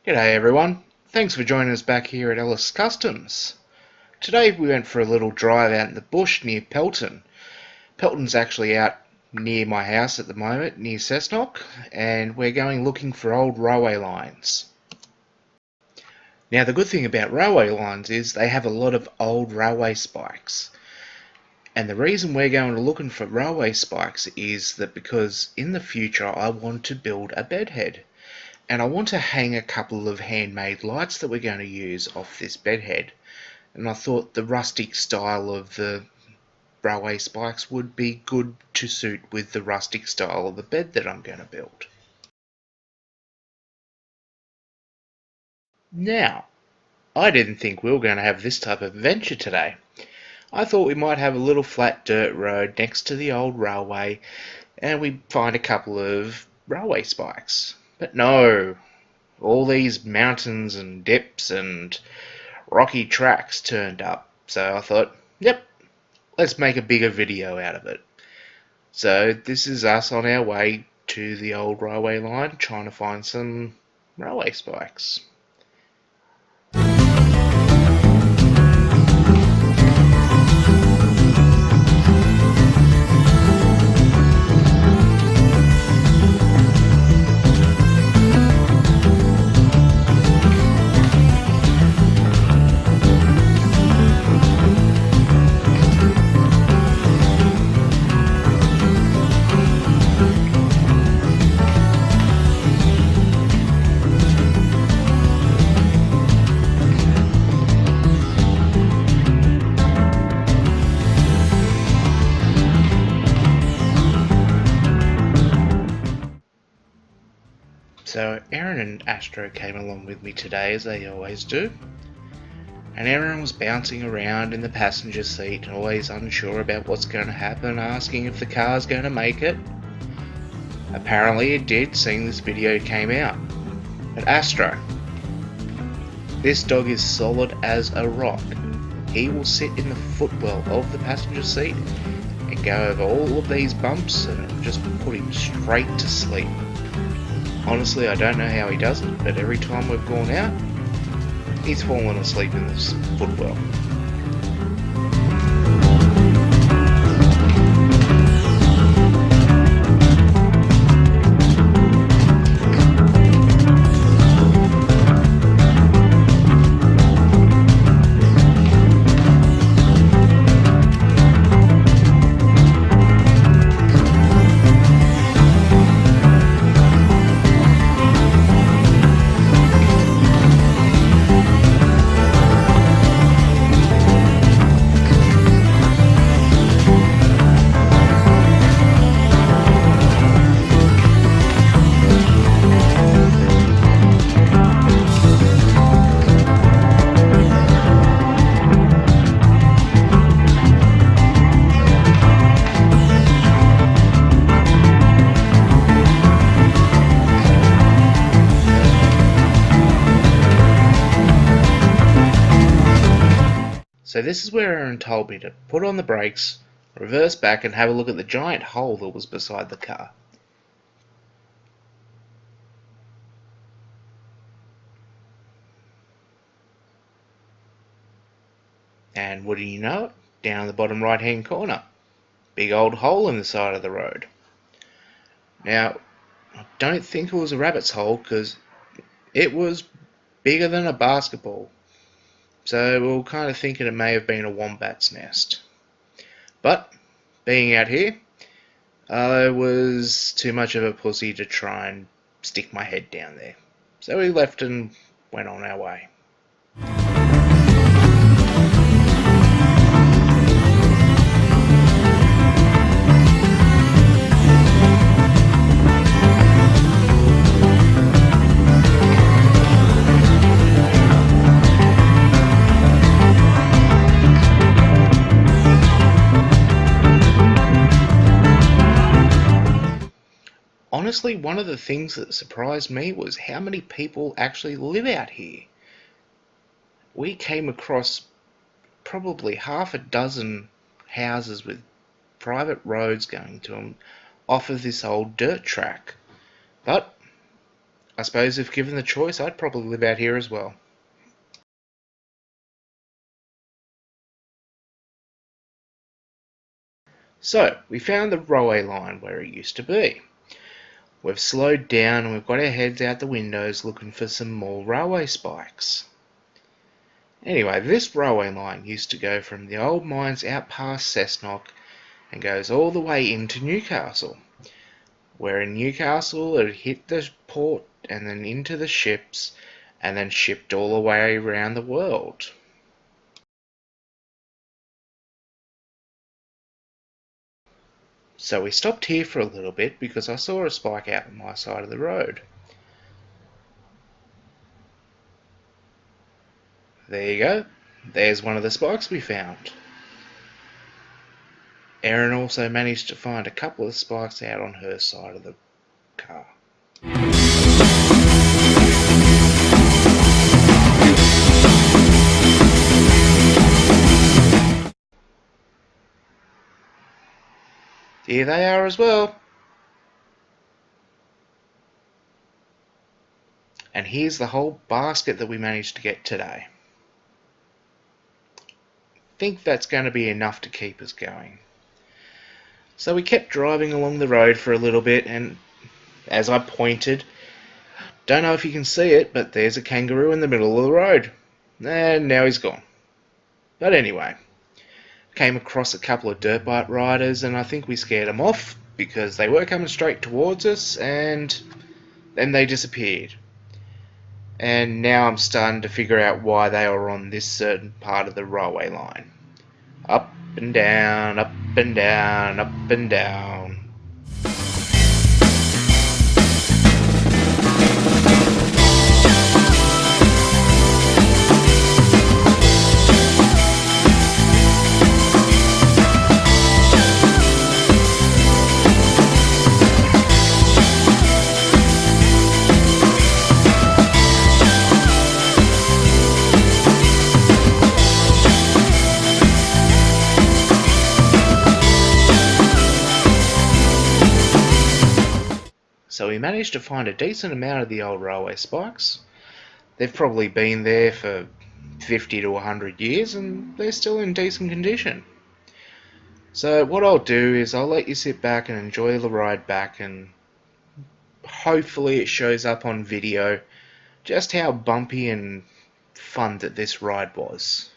G'day everyone, thanks for joining us back here at Ellis Customs. Today we went for a little drive out in the bush near Pelton. Pelton's actually out near my house at the moment, near Cessnock, and we're going looking for old railway lines. Now the good thing about railway lines is they have a lot of old railway spikes. And the reason we're going to looking for railway spikes is that because in the future I want to build a bedhead. And I want to hang a couple of handmade lights that we're going to use off this bedhead. And I thought the rustic style of the railway spikes would be good to suit with the rustic style of the bed that I'm going to build. Now, I didn't think we were going to have this type of adventure today. I thought we might have a little flat dirt road next to the old railway and we'd find a couple of railway spikes. But no, all these mountains and dips and rocky tracks turned up. So I thought, yep, let's make a bigger video out of it. So this is us on our way to the old railway line trying to find some railway spikes. So Aaron and Astro came along with me today as they always do, and Aaron was bouncing around in the passenger seat, always unsure about what's going to happen, asking if the car's going to make it. Apparently it did, seeing this video came out. But Astro, this dog is solid as a rock. He will sit in the footwell of the passenger seat and go over all of these bumps and it'll just put him straight to sleep. Honestly, I don't know how he does it, but every time we've gone out, he's fallen asleep in this footwell. So this is where Aaron told me to put on the brakes, reverse back and have a look at the giant hole that was beside the car. And wouldn't you know it, down in the bottom right hand corner, big old hole in the side of the road. Now, I don't think it was a rabbit's hole because it was bigger than a basketball. So we were kind of thinking it may have been a wombat's nest. But, being out here, I was too much of a pussy to try and stick my head down there. So we left and went on our way. Honestly, one of the things that surprised me was how many people actually live out here. We came across probably half a dozen houses with private roads going to them off of this old dirt track. But I suppose if given the choice, I'd probably live out here as well. So, we found the railway line where it used to be. We've slowed down and we've got our heads out the windows looking for some more railway spikes. Anyway, this railway line used to go from the old mines out past Cessnock and goes all the way into Newcastle. Where in Newcastle it hit the port and then into the ships and then shipped all the way around the world. So we stopped here for a little bit because I saw a spike out on my side of the road. There you go. There's one of the spikes we found. Erin also managed to find a couple of spikes out on her side of the car. Here they are as well. And here's the whole basket that we managed to get today. Think that's going to be enough to keep us going. So we kept driving along the road for a little bit, and as I pointed, don't know if you can see it, but there's a kangaroo in the middle of the road. And now he's gone. But anyway, came across a couple of dirt bike riders, and I think we scared them off because they were coming straight towards us, and then they disappeared. And now I'm starting to figure out why they were on this certain part of the railway line. Up and down, up and down, up and down. So we managed to find a decent amount of the old railway spikes. They've probably been there for 50 to 100 years and they're still in decent condition. So what I'll do is I'll let you sit back and enjoy the ride back, and hopefully it shows up on video just how bumpy and fun that this ride was.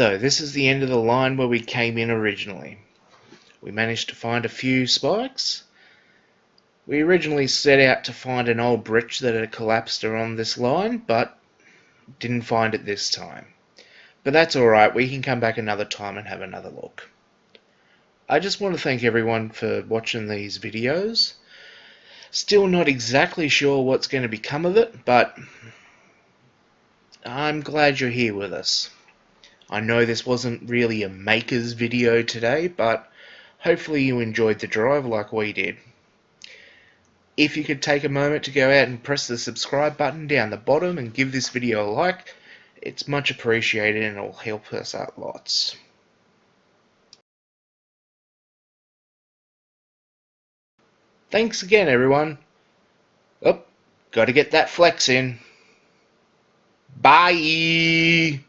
So this is the end of the line where we came in originally. We managed to find a few spikes. We originally set out to find an old bridge that had collapsed around this line, but didn't find it this time. But that's alright, we can come back another time and have another look. I just want to thank everyone for watching these videos. Still not exactly sure what's going to become of it, but I'm glad you're here with us. I know this wasn't really a maker's video today, but hopefully you enjoyed the drive like we did. If you could take a moment to go out and press the subscribe button down the bottom and give this video a like, it's much appreciated and it'll help us out lots. Thanks again, everyone. Oh, gotta get that flex in. Bye!